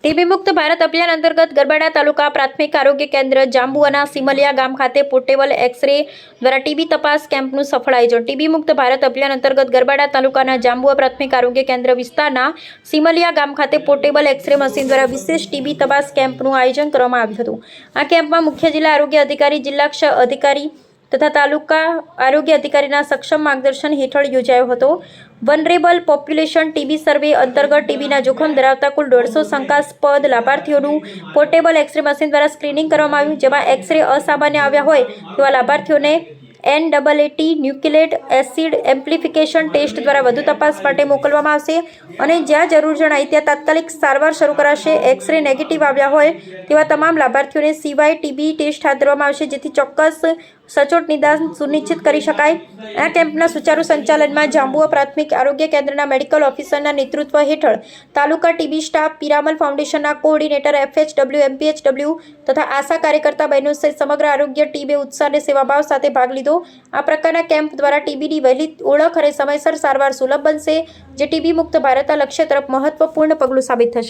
TB મુક્ત ભારત અભિયાન અંતર્ગત ગરબાડા તાલુકા પ્રાથમિક આરોગ્ય કેન્દ્ર જાંબુઆના સિમલિયા ગામ ખાતે પોર્ટેબલ એક્સ-રે દ્વારા ટીબી તપાસ કેમ્પનું સફળ આયોજન। ટીબી મુક્ત ભારત અભિયાન અંતર્ગત ગરબાડા તાલુકાના જાંબુઆ પ્રાથમિક આરોગ્ય કેન્દ્ર વિસ્તારના સિમલિયા ગામ ખાતે પોર્ટેબલ એક્સ-રે મશીન દ્વારા વિશેષ ટીબી તપાસ કેમ્પનું આયોજન કરવામાં આવ્યું હતું। આ કેમ્પમાં મુખ્ય જિલ્લા આરોગ્ય અધિકારી, જિલ્લા ક્ષય અધિકારી તથા તાલુકા આરોગ્ય અધિકારીના સક્ષમ માર્ગદર્શન હેઠળ યોજાયો હતો। વનરેબલ પોપ્યુલેશન ટીબી સર્વે અંતર્ગત ટીબીના જોખમ ધરાવતા કુલ 150 શંકાસ્પદ લાભાર્થીઓનું પોર્ટેબલ એક્સ-રે મશીન દ્વારા સ્ક્રીનિંગ કરવામાં આવ્યું, જેમાં એક્સ-રે અસામાન્ય આવ્યા હોય તેવા લાભાર્થીઓને NAAT nucleic acid amplification test દ્વારા વધુ તપાસ માટે મોકલવામાં આવશે અને જ્યાં જરૂર જણાય ત્યાં તાત્કાલિક સારવાર શરૂ કરાશે। એક્સ-રે નેગેટિવ આવ્યા હોય તેવા તમામ લાભાર્થીઓને CY ટીબી ટેસ્ટ હાથ ધરવામાં આવશે, જેથી ચોક્કસ સચોટ નિદાન સુનિશ્ચિત કરી શકાય। આ કેમ્પના સુચારુ સંચાલનમાં જાંબુઆ પ્રાથમિક આરોગ્ય કેન્દ્રના મેડિકલ ઓફિસરના નેતૃત્વ હેઠળ તાલુકા ટીબી સ્ટાફ, પિરામલ ફાઉન્ડેશનના કોઓર્ડિનેટર FHW, MPHW તથા આશા કાર્યકર્તા બહેનો સહિત સમગ્ર આરોગ્ય ટીમે ઉત્સાહ અને સેવાભાવ સાથે ભાગ લીધો। આ પ્રકારના કેમ્પ દ્વારા ટીબીની વહેલી ઓળખ અને સમયસર સારવાર સુલભ બનશે, જે ટીબી મુક્ત ભારતના લક્ષ્ય તરફ મહત્વપૂર્ણ પગલું સાબિત થશે।